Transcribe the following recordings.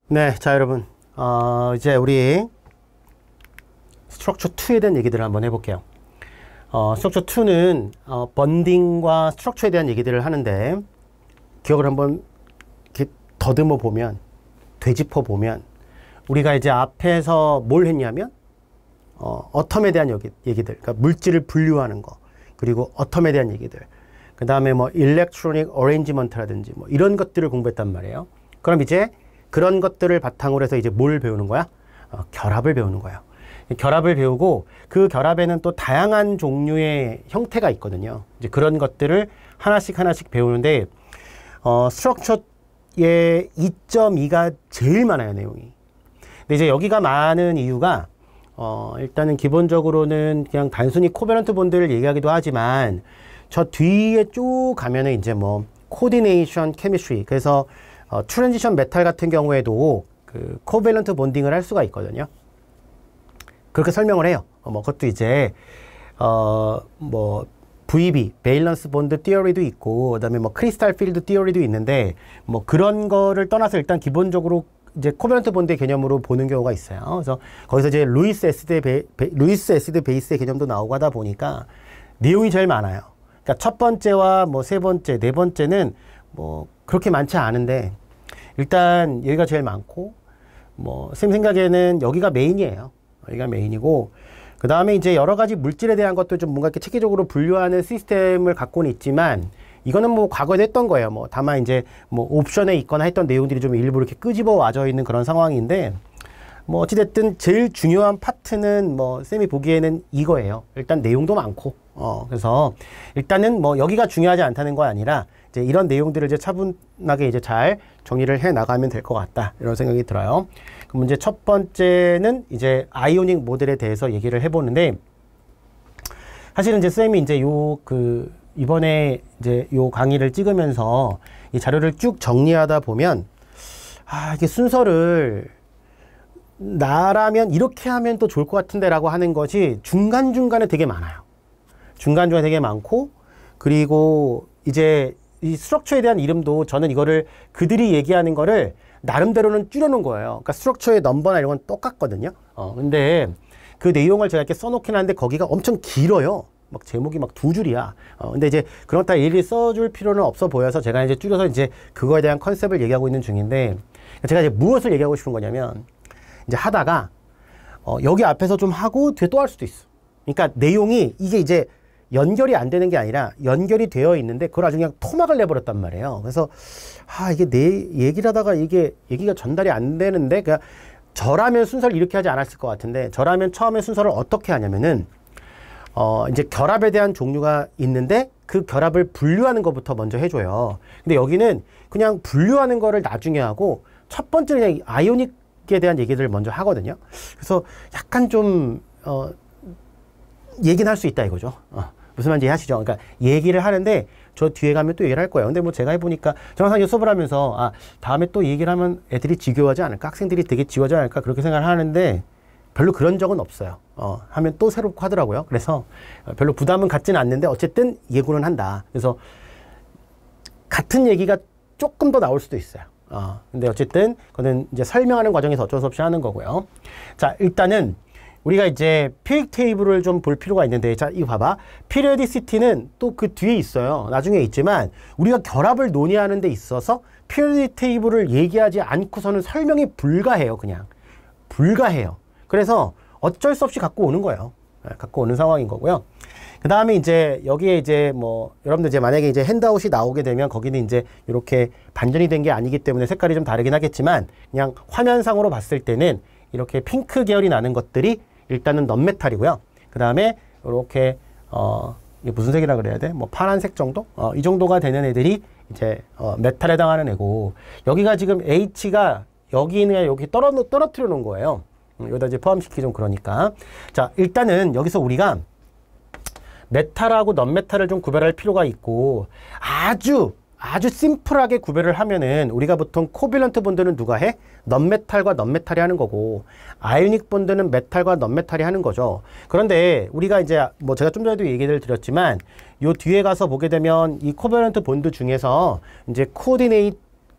네, 자 여러분, 이제 우리 스트럭처 2에 대한 얘기들을 한번 해볼게요. 스트럭처 2는 번딩과 스트럭처에 대한 얘기들을 하는데, 기억을 한번 이렇게 더듬어 보면, 되짚어 보면, 우리가 이제 앞에서 뭘 했냐면 어텀에 대한 얘기들, 그러니까 물질을 분류하는 거, 그리고 어텀에 대한 얘기들, 그 다음에 뭐 일렉트로닉 어레인지먼트라든지 뭐 이런 것들을 공부했단 말이에요. 그럼 이제 그런 것들을 바탕으로 해서 이제 뭘 배우는 거야? 결합을 배우는 거예요. 결합을 배우고 그 결합에는 또 다양한 종류의 형태가 있거든요. 이제 그런 것들을 하나씩 배우는데 스트럭처의 2.2가 제일 많아요, 내용이. 근데 이제 여기가 많은 이유가 일단은 기본적으로는 그냥 단순히 코밸런트 본드를 얘기하기도 하지만 저 뒤에 쭉 가면은 이제 뭐 코디네이션 케미스트리, 그래서 트랜지션 메탈 같은 경우에도 그 코밸런트 본딩을 할 수가 있거든요. 그렇게 설명을 해요. 뭐 그것도 이제 뭐 VB, 베일런스 본드 티어리도 있고, 그다음에 뭐 크리스탈 필드 티어리도 있는데, 뭐 그런 거를 떠나서 일단 기본적으로 이제 코밸런트 본드의 개념으로 보는 경우가 있어요. 그래서 거기서 이제 루이스 애시드 베이스의 개념도 나오고 하다 보니까 내용이 제일 많아요. 그러니까 첫 번째와 뭐 세 번째, 네 번째는 뭐 그렇게 많지 않은데, 일단 여기가 제일 많고, 뭐 쌤 생각에는 여기가 메인이에요. 여기가 메인이고, 그 다음에 이제 여러 가지 물질에 대한 것도 좀 뭔가 이렇게 체계적으로 분류하는 시스템을 갖고는 있지만, 이거는 뭐 과거에도 했던 거예요. 뭐 다만 이제 뭐 옵션에 있거나 했던 내용들이 좀 일부 이렇게 끄집어 와져 있는 그런 상황인데, 뭐 어찌됐든 제일 중요한 파트는 뭐 쌤이 보기에는 이거예요. 일단 내용도 많고, 그래서 일단은 뭐 여기가 중요하지 않다는 거 아니라 이제 이런 내용들을 이제 차분하게 이제 잘 정리를 해 나가면 될 것 같다, 이런 생각이 들어요. 그럼 이제 첫 번째는 이제 아이오닉 모델에 대해서 얘기를 해보는데, 사실은 이제 쌤이 이제 이번에 이제 요 강의를 찍으면서 이 자료를 쭉 정리하다 보면, 이게 순서를 나라면 이렇게 하면 또 좋을 것 같은데 라고 하는 것이 중간중간에 되게 많아요. 중간중간에 되게 많고, 그리고 이제 이 스트럭처에 대한 이름도 저는 이거를 그들이 얘기하는 거를 나름대로는 줄여놓은 거예요. 그러니까 스트럭처의 넘버나 이런 건 똑같거든요. 근데 그 내용을 제가 이렇게 써놓긴 하는데 거기가 엄청 길어요. 막 제목이 막 2줄이야. 근데 이제 그런 다 일일이 써줄 필요는 없어 보여서 제가 이제 줄여서 이제 그거에 대한 컨셉을 얘기하고 있는 중인데, 제가 이제 무엇을 얘기하고 싶은 거냐면, 이제 하다가 여기 앞에서 좀 하고 뒤에 또 할 수도 있어. 그러니까 내용이 이게 이제 연결이 안 되는 게 아니라 연결이 되어 있는데 그걸 아주 그냥 토막을 내버렸단 말이에요. 그래서 이게 내 얘기를 하다가 이게 얘기가 전달이 안 되는데, 그러니까 저라면 순서를 이렇게 하지 않았을 것 같은데, 저라면 처음에 순서를 어떻게 하냐면은 이제 결합에 대한 종류가 있는데 그 결합을 분류하는 것부터 먼저 해줘요. 근데 여기는 그냥 분류하는 거를 나중에 하고 첫 번째 그냥 아이오닉에 대한 얘기들을 먼저 하거든요. 그래서 약간 좀 얘기는 할 수 있다 이거죠. 무슨 말인지 이해하시죠? 그러니까 얘기를 하는데 저 뒤에 가면 또 얘기를 할 거예요. 근데 뭐 제가 해보니까 정상 수업을 하면서 다음에 또 얘기를 하면 애들이 지겨워하지 않을까? 학생들이 되게 지워하지 않을까? 그렇게 생각을 하는데 별로 그런 적은 없어요. 하면 또 새롭고 하더라고요. 그래서 별로 부담은 갖지는 않는데 어쨌든 예고는 한다. 그래서 같은 얘기가 조금 더 나올 수도 있어요. 근데 어쨌든 그거는 이제 설명하는 과정에서 어쩔 수 없이 하는 거고요. 자, 일단은 우리가 이제 피릭 테이블을 좀 볼 필요가 있는데, 자, 이거 봐봐. 피리어디시티는 또 그 뒤에 있어요. 나중에 있지만 우리가 결합을 논의하는 데 있어서 피리어디 테이블을 얘기하지 않고서는 설명이 불가해요. 그냥 불가해요. 그래서 어쩔 수 없이 갖고 오는 거예요. 갖고 오는 상황인 거고요. 그 다음에 이제 여기에 이제 뭐 여러분들 이제 만약에 이제 핸드아웃이 나오게 되면 거기는 이제 이렇게 반전이 된 게 아니기 때문에 색깔이 좀 다르긴 하겠지만, 그냥 화면상으로 봤을 때는 이렇게 핑크 계열이 나는 것들이 일단은 넌메탈이고요. 그 다음에 이렇게 이게 무슨 색이라 그래야 돼? 뭐 파란색 정도? 이 정도가 되는 애들이 이제 메탈에 해당하는 애고, 여기가 지금 H가 여기 있는 애 여기 떨어뜨려 놓은 거예요. 여기다 이제 포함시키기 좀 그러니까. 자, 일단은 여기서 우리가 메탈하고 넌메탈을 좀 구별할 필요가 있고, 아주 심플하게 구별을 하면은 우리가 보통 코밸런트 본드는 누가 해? 넌메탈과 넌메탈이 하는 거고, 아이오닉 본드는 메탈과 넌메탈이 하는 거죠. 그런데 우리가 이제 뭐 제가 좀 전에도 얘기를 드렸지만 요 뒤에 가서 보게 되면 이 코밸런트 본드 중에서 이제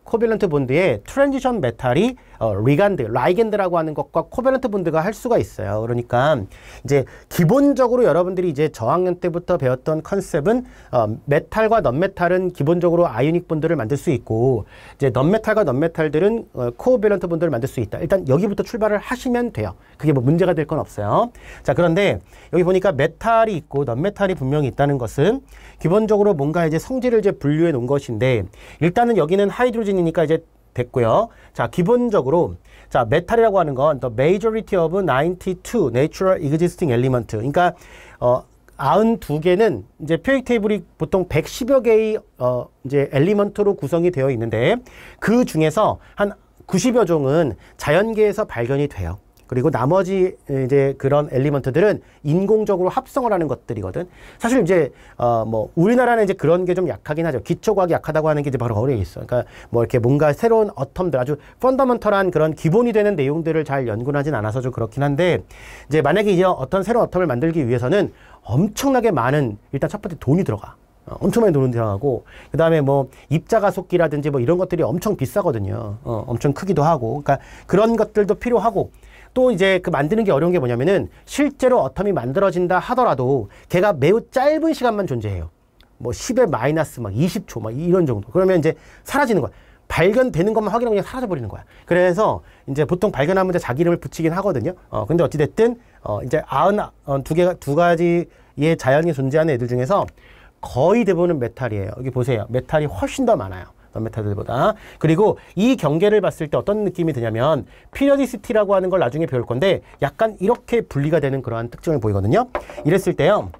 코밸런트 본드의 트랜지션 메탈이 리간드, 라이겐드라고 하는 것과 코밸런트 본드가 할 수가 있어요. 그러니까 이제 기본적으로 여러분들이 이제 저학년 때부터 배웠던 컨셉은 메탈과 넌메탈은 기본적으로 아이오닉 본드를 만들 수 있고 이제 넌메탈과 넌메탈들은 코밸런트 본드를 만들 수 있다. 일단 여기부터 출발을 하시면 돼요. 그게 뭐 문제가 될 건 없어요. 자, 그런데 여기 보니까 메탈이 있고 넌메탈이 분명히 있다는 것은 기본적으로 뭔가 이제 성질을 이제 분류해 놓은 것인데 일단은 여기는 하이드로젠이니까 이제 됐고요. 자, 기본적으로 자, 메탈이라고 하는 건 the majority of 92 natural existing element. 그러니까 92개는 이제 periodic table이 보통 110여 개의 이제 엘리먼트로 구성이 되어 있는데 그 중에서 한 90여 종은 자연계에서 발견이 돼요. 그리고 나머지 이제 그런 엘리먼트들은 인공적으로 합성을 하는 것들이거든. 사실 이제 뭐 우리나라는 이제 그런 게 좀 약하긴 하죠. 기초과학이 약하다고 하는 게 이제 바로 거기에 있어. 그러니까 뭐 이렇게 뭔가 새로운 어텀들 아주 펀더먼털한 그런 기본이 되는 내용들을 잘 연구하진 않아서 좀 그렇긴 한데 이제 만약에 이제 어떤 새로운 어텀을 만들기 위해서는 엄청나게 많은 일단 첫 번째 돈이 들어가. 엄청 많이 돈이 들어가고 그 다음에 뭐 입자가속기라든지 뭐 이런 것들이 엄청 비싸거든요. 엄청 크기도 하고 그러니까 그런 것들도 필요하고 또 이제 그 만드는 게 어려운 게 뭐냐면은 실제로 어텀이 만들어진다 하더라도 걔가 매우 짧은 시간만 존재해요. 뭐 10의 마이너스 막 20초 막 이런 정도. 그러면 이제 사라지는 거야. 발견되는 것만 확인하고 그냥 사라져버리는 거야. 그래서 이제 보통 발견하면 이제 자기 이름을 붙이긴 하거든요. 근데 어찌됐든 이제 두 가지의 자연이 존재하는 애들 중에서 거의 대부분은 메탈이에요. 여기 보세요. 메탈이 훨씬 더 많아요. 넌메탈들보다. 그리고 이 경계를 봤을 때 어떤 느낌이 드냐면 피리어디시티라고 하는 걸 나중에 배울 건데 약간 이렇게 분리가 되는 그러한 특징을 보이거든요. 이랬을 때요.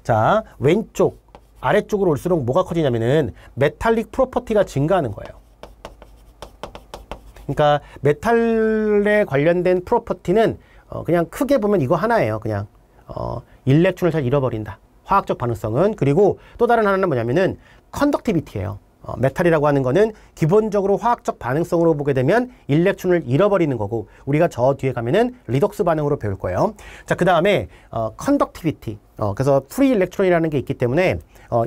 자, 왼쪽 아래쪽으로 올수록 뭐가 커지냐면은 메탈릭 프로퍼티가 증가하는 거예요. 그러니까 메탈에 관련된 프로퍼티는 그냥 크게 보면 이거 하나예요. 그냥 일렉트론을 잘 잃어버린다. 화학적 반응성은. 그리고 또 다른 하나는 뭐냐면은 컨덕티비티예요. 메탈이라고 하는 거는 기본적으로 화학적 반응성으로 보게 되면 일렉트론을 잃어버리는 거고 우리가 저 뒤에 가면은 리덕스 반응으로 배울 거예요. 자, 그 다음에 컨덕티비티. 그래서 프리 일렉트론이라는 게 있기 때문에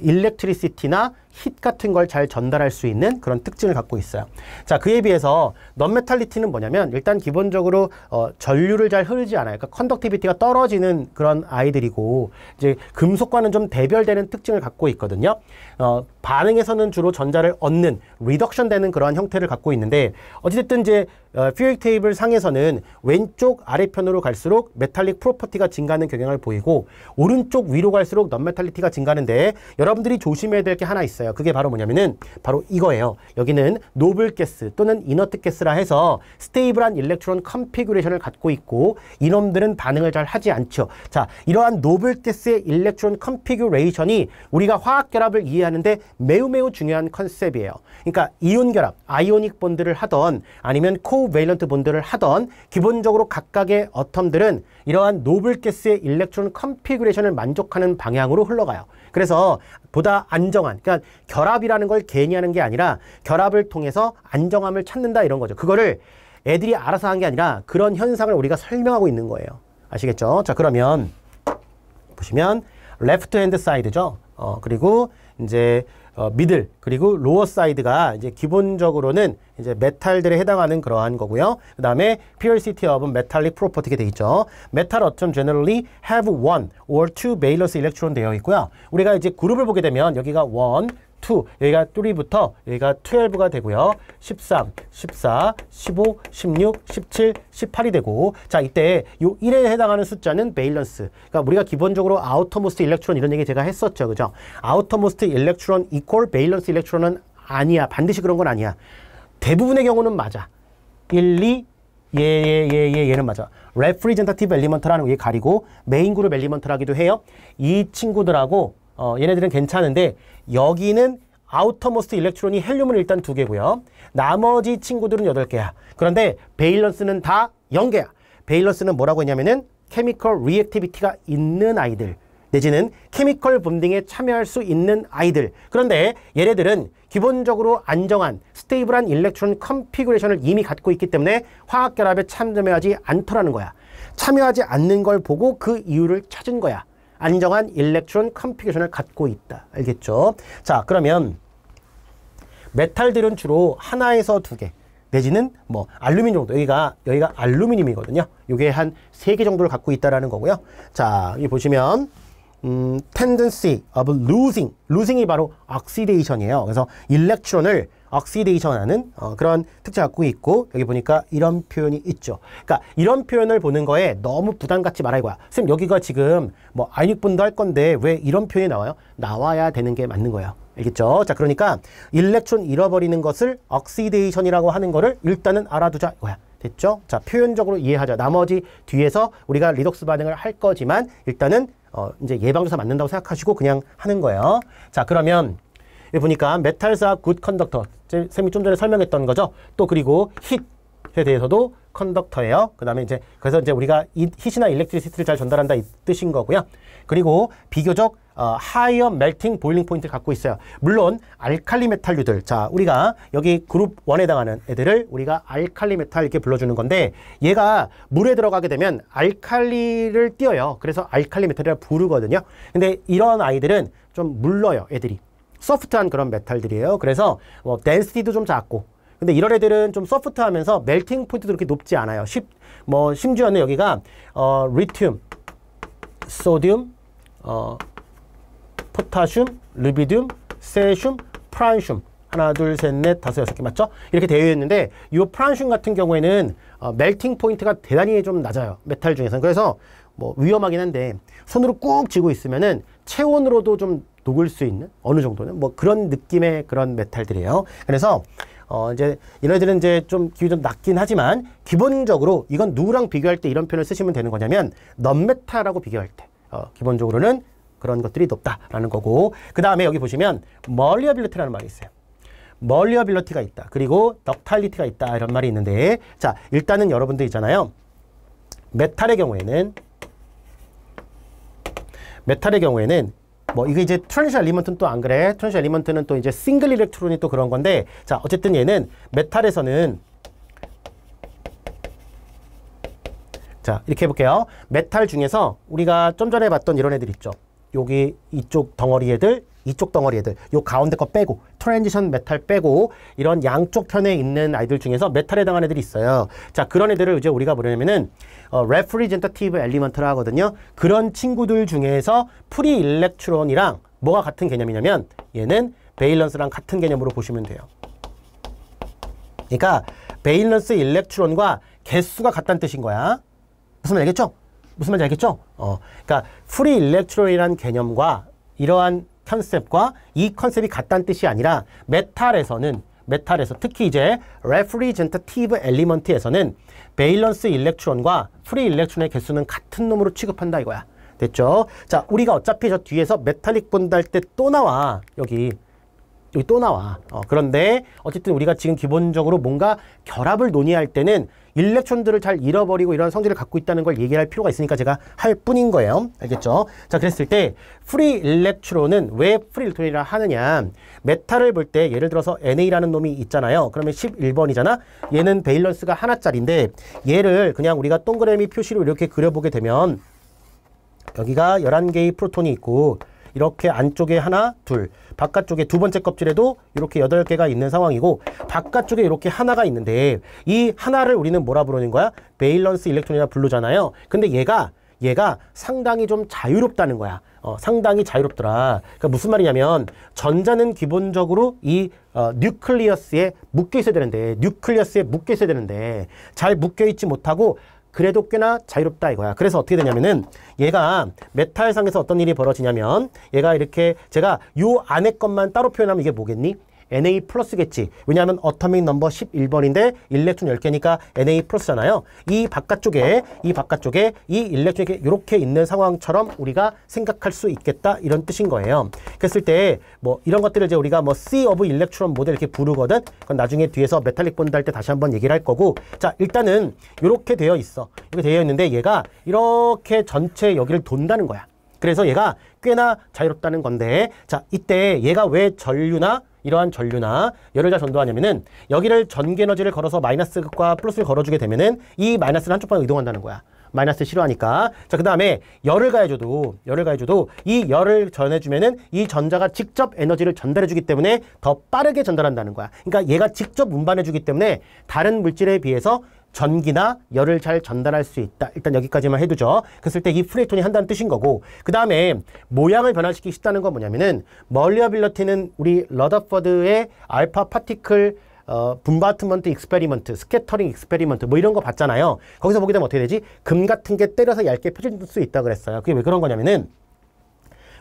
일렉트리시티나 힛 같은 걸 잘 전달할 수 있는 그런 특징을 갖고 있어요. 자, 그에 비해서 넌메탈리티는 뭐냐면 일단 기본적으로 전류를 잘 흐르지 않아요. 그러니까 컨덕티비티가 떨어지는 그런 아이들이고 이제 금속과는 좀 대별되는 특징을 갖고 있거든요. 반응에서는 주로 전자를 얻는 리덕션 되는 그러한 형태를 갖고 있는데 어찌됐든 이제 피리오딕 테이블 상에서는 왼쪽 아래편으로 갈수록 메탈릭 프로퍼티가 증가하는 경향을 보이고 오른쪽 위로 갈수록 넌메탈리티가 증가하는데 여러분들이 조심해야 될 게 하나 있어요. 그게 바로 뭐냐면은 바로 이거예요. 여기는 노블 가스 또는 이너트 가스라 해서 스테이블한 일렉트론 컨피규레이션을 갖고 있고 이놈들은 반응을 잘 하지 않죠. 자, 이러한 노블 가스의 일렉트론 컨피규레이션이 우리가 화학 결합을 이해하는데 매우 중요한 컨셉이에요. 그러니까 이온 결합, 아이오닉 본드를 하던 아니면 코베일런트 본드를 하던 기본적으로 각각의 어텀들은 이러한 노블 가스의 일렉트론 컨피규레이션을 만족하는 방향으로 흘러가요. 그래서 보다 안정한, 그러니까 결합이라는 걸 괜히 하는 게 아니라 결합을 통해서 안정함을 찾는다 이런 거죠. 그거를 애들이 알아서 한 게 아니라 그런 현상을 우리가 설명하고 있는 거예요. 아시겠죠? 자, 그러면 보시면 레프트 핸드 사이드죠. 그리고 이제 미들 그리고 로어 사이드가 이제 기본적으로는 이제 메탈들에 해당하는 그러한 거고요. 그 다음에 purity of metallic property가 되어 있죠. metal atom generally have one or two valence electron 되어 있고요. 우리가 이제 그룹을 보게 되면 여기가 1, 2, 여기가 3부터 여기가 12가 되고요. 13, 14, 15, 16, 17, 18이 되고 자, 이때 요 1에 해당하는 숫자는 베일런스. 그러니까 우리가 기본적으로 아우터모스트 일렉트론 이런 얘기 제가 했었죠. 그죠? 아우터모스트 일렉트론 이퀄 베일런스 일렉트론은 아니야. 반드시 그런 건 아니야. 대부분의 경우는 맞아. 1, 2, 얘는 맞아. 레프리젠타티브 엘리먼트라는 게 가리고 메인 그룹 엘리먼트라기도 해요. 이 친구들하고 얘네들은 괜찮은데 여기는 아우터모스트 일렉트론이 헬륨은 일단 2개고요. 나머지 친구들은 8개야. 그런데 베일런스는 다 0개야. 베일런스는 뭐라고 했냐면은 케미컬 리액티비티가 있는 아이들 내지는 케미컬 본딩에 참여할 수 있는 아이들. 그런데 얘네들은 기본적으로 안정한 스테이블한 일렉트론 컨피규레이션을 이미 갖고 있기 때문에 화학결합에 참여하지 않더라는 거야. 참여하지 않는 걸 보고 그 이유를 찾은 거야. 안정한 일렉트론 컨피규레이션을 갖고 있다. 알겠죠? 자, 그러면 메탈들은 주로 하나에서 두 개 내지는 뭐 알루미늄 정도, 여기가 알루미늄이거든요. 이게 한 3개 정도를 갖고 있다라는 거고요. 자, 여기 보시면 tendency of losing이 바로 oxidation이에요. 그래서 일렉트론을 oxidation하는 그런 특징을 갖고 있고, 여기 보니까 이런 표현이 있죠. 그러니까 이런 표현을 보는 거에 너무 부담 갖지 말아 이거야. 선생님 여기가 지금 뭐 아이닉분도 할 건데 왜 이런 표현이 나와요? 나와야 되는 게 맞는 거예요. 알겠죠? 자, 그러니까 일렉트론 잃어버리는 것을 oxidation이라고 하는 거를 일단은 알아두자 이거야. 됐죠? 자, 표현적으로 이해하자. 나머지 뒤에서 우리가 리덕스 반응을 할 거지만 일단은 이제 예방조사 맞는다고 생각하시고 그냥 하는 거예요. 자, 그러면 여기 보니까 metals are good conductor. 쌤이 좀 전에 설명했던 거죠. 또 그리고 hit에 대해서도 컨덕터예요. 그 다음에 그래서 우리가 hit이나 일렉트리시티를 잘 전달한다 이 뜻인 거고요. 그리고 비교적 higher melting boiling point를 갖고 있어요. 물론 알칼리 메탈류들, 자, 우리가 여기 그룹 1에 해당하는 애들을 우리가 알칼리 메탈 이렇게 불러주는 건데, 얘가 물에 들어가게 되면 알칼리를 띄어요. 그래서 알칼리 메탈이라고 부르거든요. 근데 이런 아이들은 좀 물러요. 애들이 소프트한 그런 메탈들이에요. 그래서 덴시티도 좀 작고, 근데 이런 애들은 좀 소프트하면서 멜팅 포인트도 그렇게 높지 않아요. 심지어는 여기가 리튬, 소듐, 포타슘, 르비듐, 세슘, 프란슘, 하나, 둘, 셋, 넷, 다섯, 여섯 개 맞죠? 이렇게 되어 있는데 이 프란슘 같은 경우에는 멜팅 포인트가 대단히 좀 낮아요. 메탈 중에서는. 그래서 뭐 위험하긴 한데 손으로 꾹 쥐고 있으면은 체온으로도 좀 녹을 수 있는 어느 정도는 뭐 그런 느낌의 그런 메탈들이에요. 그래서 이제 얘네들은 이제 좀 기분이 좀 낮긴 하지만 기본적으로 이건 누구랑 비교할 때 이런 표현을 쓰시면 되는 거냐면 넌메탈하고 비교할 때 기본적으로는 그런 것들이 높다라는 거고, 그 다음에 여기 보시면 멀리어빌리티라는 말이 있어요. 멀리어빌리티가 있다. 그리고 덕탈리티가 있다. 이런 말이 있는데, 자, 일단은 여러분들 있잖아요. 메탈의 경우에는 뭐 이게 이제 트랜지션 엘리먼트는 또 안 그래. 트랜지션 엘리먼트는 또 이제 싱글 일렉트론이 또 그런 건데, 자, 어쨌든 얘는 메탈에서는, 자, 이렇게 해볼게요. 메탈 중에서 우리가 좀 전에 봤던 이런 애들 있죠. 여기 이쪽 덩어리 애들, 이쪽 덩어리 애들, 요 가운데 거 빼고, 트랜지션 메탈 빼고, 이런 양쪽 편에 있는 아이들 중에서 메탈에 해당하는 애들이 있어요. 자, 그런 애들을 이제 우리가 뭐냐면은 representative element라 하거든요. 그런 친구들 중에서 프리 일렉트론이랑 뭐가 같은 개념이냐면 얘는 베일런스랑 같은 개념으로 보시면 돼요. 그러니까 베일런스 일렉트론과 개수가 같다는 뜻인 거야. 무슨 말 알겠죠? 무슨 말인지 알겠죠? 그러니까 프리 일렉트론이라는 개념과 이러한 컨셉과 이 컨셉이 같다는 뜻이 아니라 메탈에서 특히 이제 representative element에서는 베일런스 일렉트론과 프리 일렉트론의 개수는 같은 놈으로 취급한다 이거야. 됐죠? 자, 우리가 어차피 저 뒤에서 메탈릭 본다 할 때 또 나와. 여기 또 나와. 그런데 어쨌든 우리가 지금 기본적으로 뭔가 결합을 논의할 때는 일렉트론들을 잘 잃어버리고 이런 성질을 갖고 있다는 걸 얘기할 필요가 있으니까 제가 할 뿐인 거예요. 알겠죠? 자, 그랬을 때 프리 일렉트론은 왜 프리 일렉트론이라 하느냐. 메탈을 볼 때 예를 들어서 NA라는 놈이 있잖아요. 그러면 11번이잖아. 얘는 베일런스가 하나짜리인데 얘를 그냥 우리가 동그라미 표시로 이렇게 그려보게 되면 여기가 11개의 프로톤이 있고 이렇게 안쪽에 하나, 둘, 바깥쪽에 두 번째 껍질에도 이렇게 8개가 있는 상황이고 바깥쪽에 이렇게 하나가 있는데 이 하나를 우리는 뭐라 부르는 거야? 베일런스 일렉트론이라 부르잖아요. 근데 얘가 상당히 좀 자유롭다는 거야. 상당히 자유롭더라. 그러니까 무슨 말이냐면 전자는 기본적으로 이 뉴클리어스에 묶여 있어야 되는데 잘 묶여 있지 못하고 그래도 꽤나 자유롭다 이거야. 그래서 어떻게 되냐면은 얘가 메탈상에서 어떤 일이 벌어지냐면 얘가 이렇게 제가 요 안에 것만 따로 표현하면 이게 뭐겠니? Na 플러스겠지. 왜냐하면 어토믹 넘버 11번인데 일렉트론 10개니까 Na 플러스잖아요. 이 바깥쪽에 이 일렉트론이 이렇게 있는 상황처럼 우리가 생각할 수 있겠다 이런 뜻인 거예요. 그랬을 때 뭐 이런 것들을 이제 우리가 뭐 sea of electron 모델 이렇게 부르거든. 그건 나중에 뒤에서 메탈릭 본드 할 때 다시 한번 얘기를 할 거고. 자, 일단은 이렇게 되어 있어. 이렇게 되어 있는데 얘가 이렇게 전체 여기를 돈다는 거야. 그래서 얘가 꽤나 자유롭다는 건데, 자, 이때 얘가 왜 이러한 전류나 열을 잘 전도하냐면은 여기를 전기 에너지를 걸어서 마이너스과 플러스를 걸어주게 되면은 이 마이너스는 한쪽 방향으로 이동한다는 거야. 마이너스 싫어하니까. 자, 그 다음에 열을 가해줘도 이 열을 전해주면은 이 전자가 직접 에너지를 전달해주기 때문에 더 빠르게 전달한다는 거야. 그러니까 얘가 직접 운반해주기 때문에 다른 물질에 비해서 전기나 열을 잘 전달할 수 있다. 일단 여기까지만 해두죠. 그랬을 때 이 프리액션이 한다는 뜻인 거고, 그 다음에 모양을 변화시키기 쉽다는 건 뭐냐면은 멀리어빌러티는 우리 러더퍼드의 알파 파티클 분바트먼트 익스페리먼트, 스캐터링 익스페리먼트 뭐 이런 거 봤잖아요. 거기서 보게 되면 어떻게 되지? 금 같은 게 때려서 얇게 펴질 수 있다 그랬어요. 그게 왜 그런 거냐면은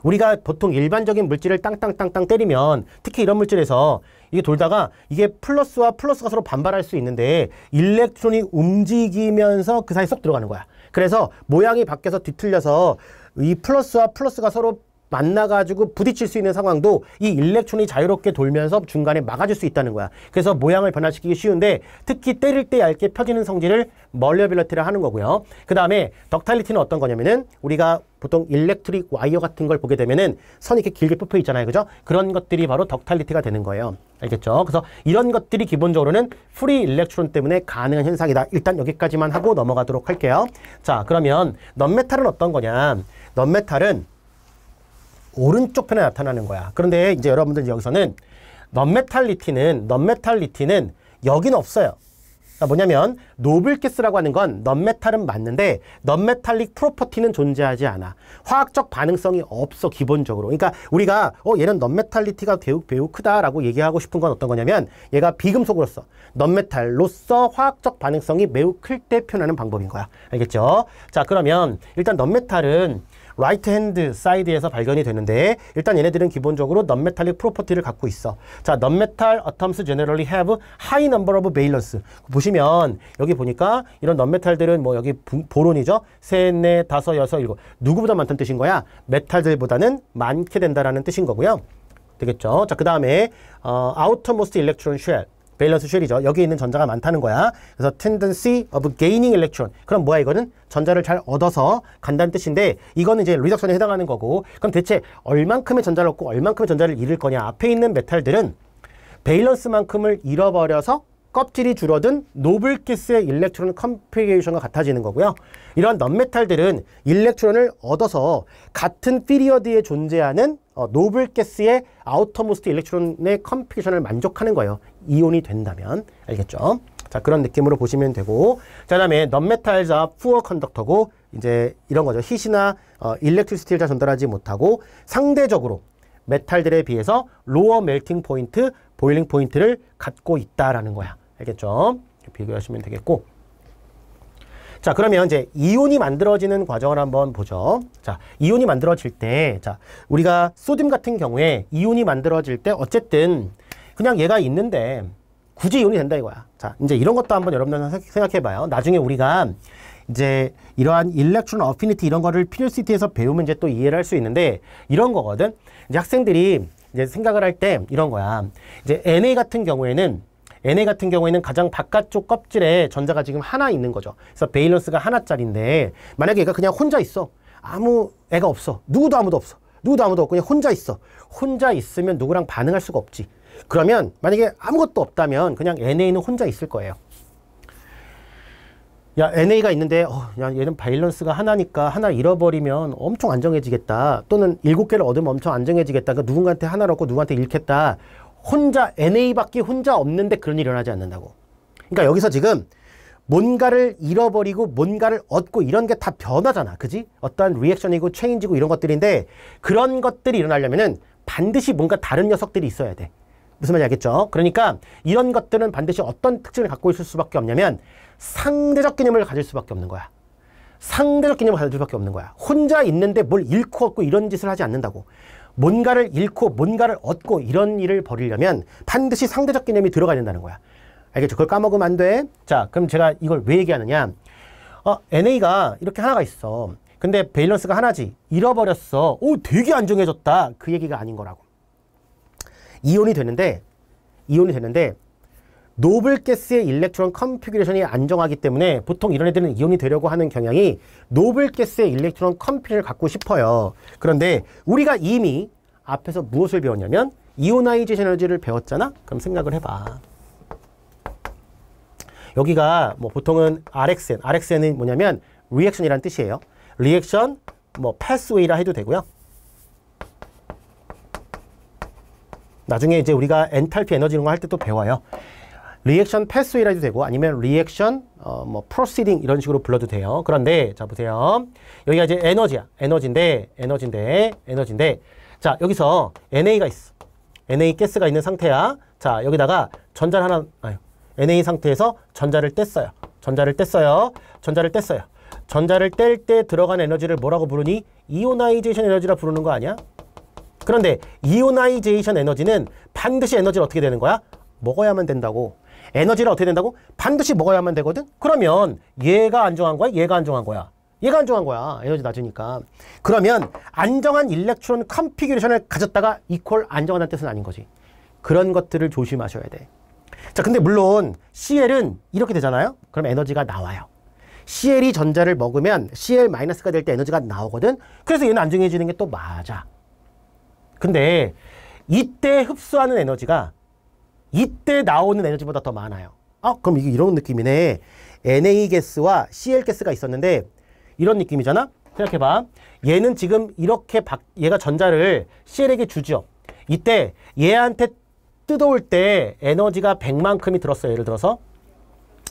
우리가 보통 일반적인 물질을 땅땅땅땅 때리면 특히 이런 물질에서 이게 돌다가 이게 플러스와 플러스가 서로 반발할 수 있는데 일렉트론이 움직이면서 그 사이에 쏙 들어가는 거야. 그래서 모양이 바뀌어서 뒤틀려서 이 플러스와 플러스가 서로 만나가지고 부딪힐 수 있는 상황도 이 일렉트론이 자유롭게 돌면서 중간에 막아줄 수 있다는 거야. 그래서 모양을 변화시키기 쉬운데 특히 때릴 때 얇게 펴지는 성질을 멀리어빌러티라 하는 거고요. 그 다음에 덕탈리티는 어떤 거냐면은 우리가 보통 일렉트릭 와이어 같은 걸 보게 되면은 선이 이렇게 길게 뽑혀 있잖아요. 그죠? 그런 것들이 바로 덕탈리티가 되는 거예요. 알겠죠? 그래서 이런 것들이 기본적으로는 프리 일렉트론 때문에 가능한 현상이다. 일단 여기까지만 하고 넘어가도록 할게요. 자, 그러면 넌메탈은 어떤 거냐? 넌메탈은 오른쪽 편에 나타나는 거야. 그런데 이제 여러분들 여기서는 넌메탈리티는 여기는 없어요. 그러니까 뭐냐면 노블가스라고 하는 건 넌메탈은 맞는데 넌메탈릭 프로퍼티는 존재하지 않아. 화학적 반응성이 없어 기본적으로. 그러니까 우리가 얘는 넌메탈리티가 매우 크다라고 얘기하고 싶은 건 어떤 거냐면 얘가 비금속으로서 넌메탈로서 화학적 반응성이 매우 클 때 표현하는 방법인 거야. 알겠죠? 자, 그러면 일단 넌메탈은 라이트 핸드 사이드에서 발견이 되는데 일단 얘네들은 기본적으로 넌메탈릭 프로퍼티를 갖고 있어. 자, 넌메탈 atoms generally have high number of valence. 보시면 여기 보니까 이런 넌메탈들은 뭐 여기 보론이죠. 3, 4, 5, 6, 7. 누구보다 많다는 뜻인 거야. 메탈들보다는 많게 된다라는 뜻인 거고요. 되겠죠? 자, 그 다음에 outermost electron shell. 밸런스 쉘이죠. 여기 있는 전자가 많다는 거야. 그래서 tendency of gaining electron. 그럼 뭐야 이거는? 전자를 잘 얻어서 간다는 뜻인데 이거는 이제 리덕션에 해당하는 거고 그럼 대체 얼만큼의 전자를 얻고 얼만큼의 전자를 잃을 거냐. 앞에 있는 메탈들은 밸런스만큼을 잃어버려서 껍질이 줄어든 노블가스의 일렉트론 컨피그레이션과 같아지는 거고요. 이런 넌메탈들은 일렉트론을 얻어서 같은 피리어드에 존재하는 노블가스의 아우터모스트 일렉트론의 컨피그레이션을 만족하는 거예요. 이온이 된다면. 알겠죠? 자, 그런 느낌으로 보시면 되고 자, 그다음에 넌메탈자 푸어 컨덕터고 이제 이런 거죠. 히시나 일렉트리시티를 잘 전달하지 못하고 상대적으로 메탈들에 비해서 로어 멜팅 포인트, 보일링 포인트를 갖고 있다라는 거야. 알겠죠? 비교하시면 되겠고. 자, 그러면 이제 이온이 만들어지는 과정을 한번 보죠. 자, 이온이 만들어질 때, 자, 우리가 소듐 같은 경우에 이온이 만들어질 때 어쨌든 그냥 얘가 있는데 굳이 이온이 된다 이거야. 자, 이제 이런 것도 한번 여러분들 생각해 봐요. 나중에 우리가 이제 이러한 일렉트론 어피니티 이런 거를 퓨리시티에서 배우면 이제 또 이해를 할 수 있는데 이런 거거든. 이제 학생들이 이제 생각을 할 때 이런 거야. 이제 NA 같은 경우에는 가장 바깥쪽 껍질에 전자가 지금 하나 있는 거죠. 그래서 베일런스가 하나짜리인데 만약에 얘가 그냥 혼자 있어. 아무 애가 없어. 아무도 없어. 그냥 혼자 있어. 혼자 있으면 누구랑 반응할 수가 없지. 그러면 만약에 아무것도 없다면 그냥 NA는 혼자 있을 거예요. 야, NA가 있는데 야, 얘는 바일런스가 하나니까 하나 잃어버리면 엄청 안정해지겠다. 또는 7개를 얻으면 엄청 안정해지겠다. 그러니까 누군가한테 하나를 얻고 누구한테 잃겠다. 혼자 NA밖에 혼자 없는데 그런 일이 일어나지 않는다고. 그러니까 여기서 지금 뭔가를 잃어버리고 뭔가를 얻고 이런 게 다 변화잖아. 그지? 어떠한 리액션이고 체인지고 이런 것들인데 그런 것들이 일어나려면은 반드시 뭔가 다른 녀석들이 있어야 돼. 무슨 말인지 알겠죠? 그러니까 이런 것들은 반드시 어떤 특징을 갖고 있을 수밖에 없냐면 상대적 개념을 가질 수밖에 없는 거야. 상대적 개념을 가질 수밖에 없는 거야. 혼자 있는데 뭘 잃고 얻고 이런 짓을 하지 않는다고. 뭔가를 잃고 뭔가를 얻고 이런 일을 벌이려면 반드시 상대적 개념이 들어가야 된다는 거야. 알겠죠? 그걸 까먹으면 안 돼. 자, 그럼 제가 이걸 왜 얘기하느냐. NA가 이렇게 하나가 있어. 근데 밸런스가 하나지. 잃어버렸어. 오, 되게 안정해졌다. 그 얘기가 아닌 거라고. 이온이 되는데 노블가스의 일렉트론 컨피그레이션이 안정하기 때문에 보통 이런 애들은 이온이 되려고 하는 경향이 노블가스의 일렉트론 컨피그레이션을 갖고 싶어요. 그런데 우리가 이미 앞에서 무엇을 배웠냐면 이오나이제이션 에너지를 배웠잖아? 그럼 생각을 해봐. 여기가 뭐 보통은 RXN은 뭐냐면 리액션이라는 뜻이에요. 리액션 뭐 패스웨이라 해도 되고요. 나중에 이제 우리가 엔탈피 에너지 이런 거 할 때 또 배워요. 리액션 패스웨이라 해도 되고 아니면 리액션 뭐 프로시딩 이런 식으로 불러도 돼요. 그런데 자 보세요. 여기가 이제 에너지야. 에너지인데 자 여기서 NA가 있어. NA 가스가 있는 상태야. 자 여기다가 전자를 하나 NA 상태에서 전자를 뗐어요. 전자를 뗄 때 들어간 에너지를 뭐라고 부르니? 이오나이제이션 에너지라 부르는 거 아니야? 그런데 이오나이제이션 에너지는 반드시 에너지를 어떻게 되는 거야? 먹어야만 된다고. 에너지를 어떻게 된다고? 반드시 먹어야만 되거든? 그러면 얘가 안정한 거야? 얘가 안정한 거야? 얘가 안정한 거야. 에너지 낮으니까. 그러면 안정한 일렉트론 컨피규레이션을 가졌다가 이퀄 안정하다는 뜻은 아닌 거지. 그런 것들을 조심하셔야 돼. 자, 근데 물론 CL은 이렇게 되잖아요? 그럼 에너지가 나와요. CL이 전자를 먹으면 CL-가 될 때 에너지가 나오거든? 그래서 얘는 안정해지는 게 또 맞아. 근데 이때 흡수하는 에너지가 이때 나오는 에너지보다 더 많아요. 그럼 이게 이런 느낌이네. NA 가스와 CL 가스가 있었는데 이런 느낌이잖아? 생각해봐. 얘는 지금 이렇게 얘가 전자를 CL에게 주죠. 이때 얘한테 뜯어올 때 에너지가 100만큼이 들었어요. 예를 들어서.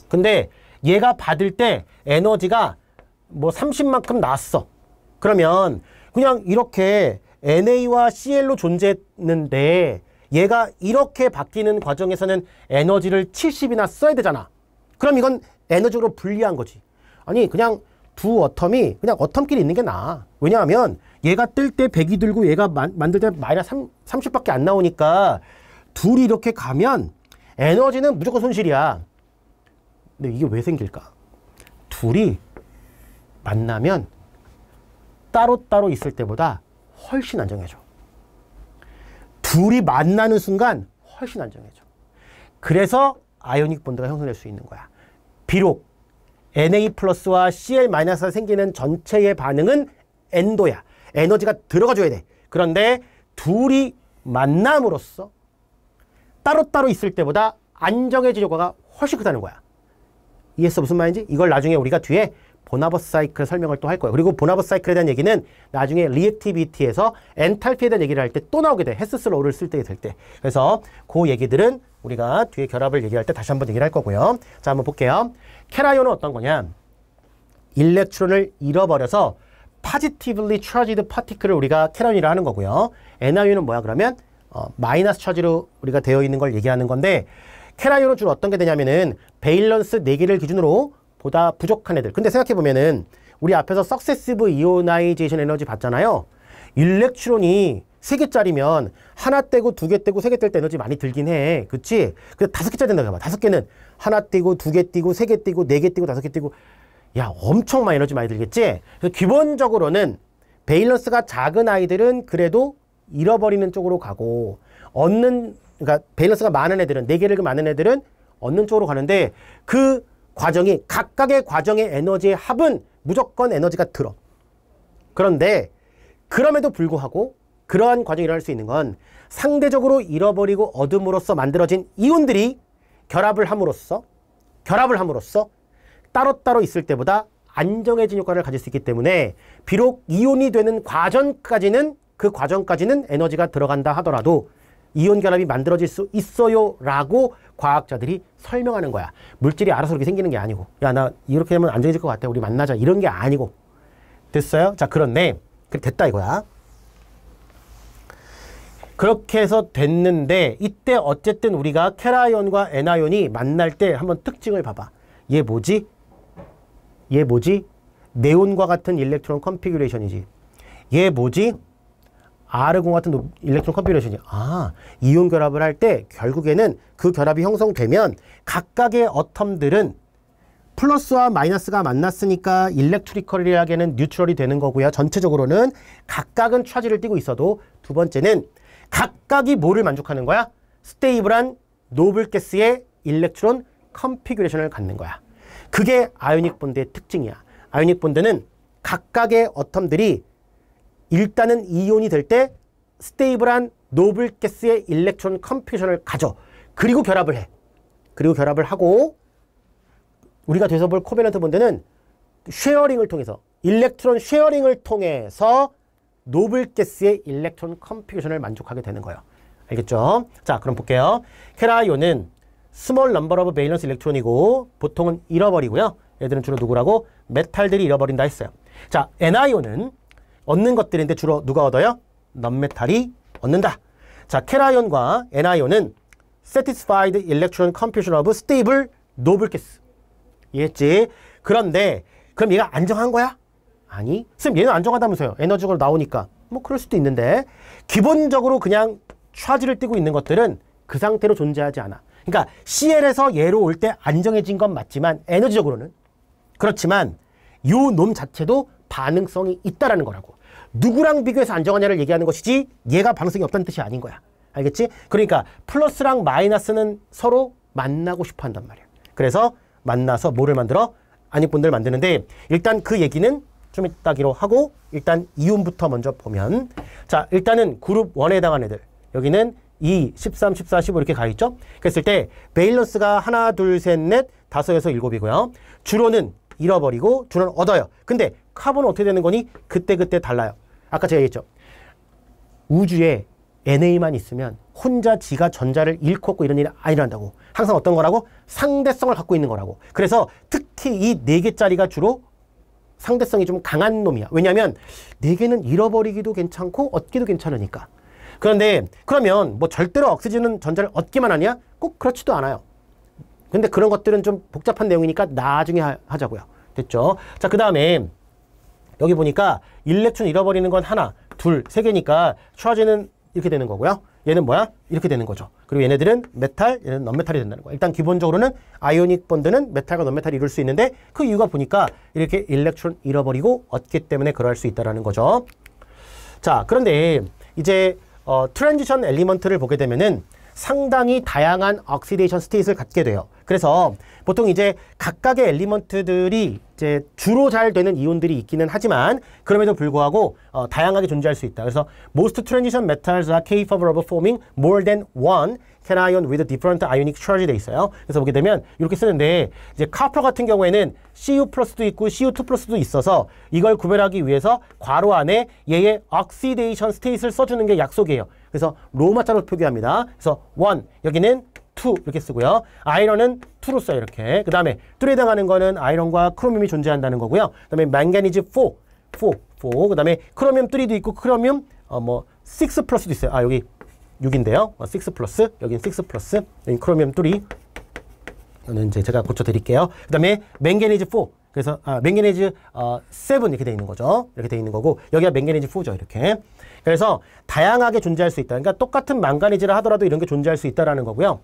근데 얘가 받을 때 에너지가 뭐 30만큼 나왔어. 그러면 그냥 이렇게 NA와 CL로 존재했는데 얘가 이렇게 바뀌는 과정에서는 에너지를 70이나 써야 되잖아. 그럼 이건 에너지로 불리한 거지. 아니 그냥 두 어텀이 그냥 어텀끼리 있는 게 나아. 왜냐하면 얘가 뜰 때 100이 들고 얘가 만들 때 마이너스 30밖에 안 나오니까 둘이 이렇게 가면 에너지는 무조건 손실이야. 근데 이게 왜 생길까? 둘이 만나면 따로따로 있을 때보다 훨씬 안정해져. 둘이 만나는 순간 훨씬 안정해져. 그래서 아이오닉 본드가 형성될 수 있는 거야. 비록 Na 플러스와 Cl 마이너스가 생기는 전체의 반응은 엔도야. 에너지가 들어가줘야 돼. 그런데 둘이 만남으로써 따로따로 있을 때보다 안정해질 효과가 훨씬 크다는 거야. 이해했어? 무슨 말인지? 이걸 나중에 우리가 뒤에 보나버스 사이클 설명을 또 할 거예요. 그리고 보나버스 사이클에 대한 얘기는 나중에 리액티비티에서 엔탈피에 대한 얘기를 할 때 또 나오게 돼. 헤스스 로우를 쓸 때 될 때. 그래서 그 얘기들은 우리가 뒤에 결합을 얘기할 때 다시 한번 얘기를 할 거고요. 자, 한번 볼게요. 캐라이온은 어떤 거냐? 일렉트론을 잃어버려서 positively charged particle을 우리가 캐라이온이라 하는 거고요. NIO는 뭐야 그러면? 마이너스 차지로 우리가 되어 있는 걸 얘기하는 건데 캐라이온은 주로 어떤 게 되냐면은 베일런스 4개를 기준으로 보다 부족한 애들. 근데 생각해보면은 우리 앞에서 석세시브 이오나이제이션 에너지 봤잖아요. 일렉트론이 3개짜리면 하나 떼고 2개 떼고 3개 뗄 때 에너지 많이 들긴 해. 그치? 근데 5개짜리 된다고 해봐. 5개는 하나 떼고 2개 떼고 3개 떼고 4개 떼고 5개 떼고 야 엄청 많이 에너지 많이 들겠지? 그래서 기본적으로는 베일런스가 작은 아이들은 그래도 잃어버리는 쪽으로 가고 그러니까 베일런스가 많은 애들은 4개를 많은 애들은 얻는 쪽으로 가는데 그 과정이 각각의 과정의 에너지의 합은 무조건 에너지가 들어. 그런데 그럼에도 불구하고 그러한 과정이 일어날 수 있는 건 상대적으로 잃어버리고 얻음으로써 만들어진 이온들이 결합을 함으로써 따로따로 있을 때보다 안정해진 효과를 가질 수 있기 때문에 비록 이온이 되는 과정까지는 그 과정까지는 에너지가 들어간다 하더라도 이온 결합이 만들어질 수 있어요 라고 과학자들이 설명하는 거야. 물질이 알아서 그렇게 생기는 게 아니고 야 나 이렇게 하면 안정해질 것 같아 우리 만나자 이런 게 아니고. 됐어요? 자 그런데 됐다 이거야. 그렇게 해서 됐는데 이때 어쨌든 우리가 캐라이온과 애나이온이 만날 때 한번 특징을 봐봐. 얘 뭐지? 네온과 같은 일렉트론 컨피규레이션이지. 얘 뭐지? R공 같은 일렉트론 컨피규레이션이. 이온 결합을 할 때 결국에는 그 결합이 형성되면 각각의 어텀들은 플러스와 마이너스가 만났으니까 일렉트리컬리하게는 뉴트럴이 되는 거고요. 전체적으로는 각각은 차지를 띠고 있어도 두 번째는 각각이 뭐를 만족하는 거야? 스테이블한 노블 가스의 일렉트론 컨피규레이션을 갖는 거야. 그게 아이오닉 본드의 특징이야. 아이오닉 본드는 각각의 어텀들이 일단은 이온이 될 때 스테이블한 노블 가스의 일렉트론 컨피규레이션을 가져. 그리고 결합을 해. 그리고 결합을 하고 우리가 돼서 볼 코밸런트 본드는 쉐어링을 통해서 일렉트론 쉐어링을 통해서 노블 가스의 일렉트론 컴퓨테이션을 만족하게 되는 거예요. 알겠죠? 자, 그럼 볼게요. 캐라이온은 스몰 넘버 오브 베일런스 일렉트론이고 보통은 잃어버리고요. 얘들은 주로 누구라고? 메탈들이 잃어버린다 했어요. 자, Ni온은 얻는 것들인데 주로 누가 얻어요? 넌메탈이 얻는다. 자, 캐라이온과 Ni온은 satisfied electron computation of stable noble gas. 이해했지? 그런데 그럼 얘가 안정한 거야? 아니, 쌤 얘는 안정하다면서요. 에너지가 나오니까. 뭐 그럴 수도 있는데 기본적으로 그냥 차지를 띠고 있는 것들은 그 상태로 존재하지 않아. 그러니까 CL에서 얘로 올 때 안정해진 건 맞지만 에너지적으로는 그렇지만 요 놈 자체도 반응성이 있다라는 거라고. 누구랑 비교해서 안정하냐를 얘기하는 것이지 얘가 반응성이 없다는 뜻이 아닌 거야. 알겠지? 그러니까 플러스랑 마이너스는 서로 만나고 싶어 한단 말이야. 그래서 만나서 뭐를 만들어? 아니분들 만드는데 일단 그 얘기는 좀 이따기로 하고 일단 이온부터 먼저 보면 자, 일단은 그룹 1에 해당한 애들 여기는 2, 13, 14, 15 이렇게 가 있죠? 그랬을 때 베일런스가 하나, 둘, 셋, 넷, 다섯에서 일곱이고요. 주로는 잃어버리고 주로는 얻어요. 근데 카본은 어떻게 되는 거니? 그때그때 달라요. 아까 제가 얘기했죠. 우주에 NA만 있으면 혼자 지가 전자를 잃고 있고 이런 일이 안 일어난다고. 항상 어떤 거라고? 상대성을 갖고 있는 거라고. 그래서 특히 이 4개짜리가 주로 상대성이 좀 강한 놈이야. 왜냐하면 4개는 잃어버리기도 괜찮고 얻기도 괜찮으니까. 그런데 그러면 뭐 절대로 억시즌은 전자를 얻기만 하냐? 꼭 그렇지도 않아요. 근데 그런 것들은 좀 복잡한 내용이니까 나중에 하자고요. 됐죠? 자, 그 다음에 여기 보니까 일렉트론 잃어버리는 건 하나, 둘, 3개니까 차지는 이렇게 되는 거고요. 얘는 뭐야? 이렇게 되는 거죠. 그리고 얘네들은 메탈, 얘는 넌메탈이 된다는 거야. 일단 기본적으로는 아이오닉 본드는 메탈과 넌메탈이 이룰 수 있는데 그 이유가 보니까 이렇게 일렉트론 잃어버리고 얻기 때문에 그럴 수 있다는 거죠. 자, 그런데 이제 트랜지션 엘리먼트를 보게 되면은 상당히 다양한 억시데이션 스테이트를 갖게 돼요. 그래서 보통 이제 각각의 엘리먼트들이 이제 주로 잘 되는 이온들이 있기는 하지만 그럼에도 불구하고 다양하게 존재할 수 있다. 그래서 most transition metals are capable of forming more than one cation with different ionic charge 돼 있어요. 그래서 보게 되면 이렇게 쓰는데 이제 카퍼 같은 경우에는 Cu 플러스도 있고 Cu2 플러스도 있어서 이걸 구별하기 위해서 괄호 안에 얘의 oxidation state를 써주는 게 약속이에요. 그래서 로마자로 표기합니다. 그래서 1 여기는 2 이렇게 쓰고요. 아이런은 2로 써요. 이렇게. 그 다음에 3에 해당하는 거는 아이런과 크로뮴이 존재한다는 거고요. 그 다음에 망가니즈 4. 그 다음에 크로뮴 3도 있고 크로뮴 6 플러스도 있어요. 아, 여기 6인데요. 6 플러스, 여긴 6 플러스, 여기 크로뮴 3. 이거는 이제 제가 고쳐드릴게요. 그 다음에 망가니즈 4. 그래서 망가니즈 7 이렇게 돼 있는 거죠. 이렇게 돼 있는 거고 여기가 망가니즈 4죠. 이렇게. 그래서 다양하게 존재할 수 있다. 그러니까 똑같은 망가니즈를 하더라도 이런 게 존재할 수 있다라는 거고요.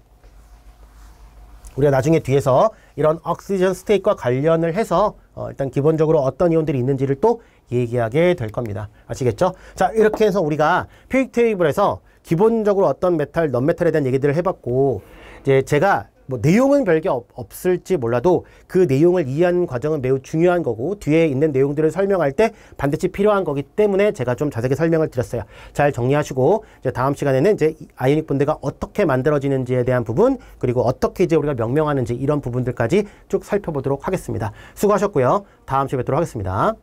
우리가 나중에 뒤에서 이런 억시전 스테이트와 관련을 해서 일단 기본적으로 어떤 이온들이 있는지를 또 얘기하게 될 겁니다. 아시겠죠? 자, 이렇게 해서 우리가 페이크 테이블에서 기본적으로 어떤 메탈, 넌메탈에 대한 얘기들을 해봤고 이제 제가 뭐 내용은 별게 없을지 몰라도 그 내용을 이해하는 과정은 매우 중요한 거고 뒤에 있는 내용들을 설명할 때 반드시 필요한 거기 때문에 제가 좀 자세하게 설명을 드렸어요. 잘 정리하시고 이제 다음 시간에는 이제 아이오닉 본드가 어떻게 만들어지는지에 대한 부분 그리고 어떻게 이제 우리가 명명하는지 이런 부분들까지 쭉 살펴보도록 하겠습니다. 수고하셨고요. 다음 주에 뵙도록 하겠습니다.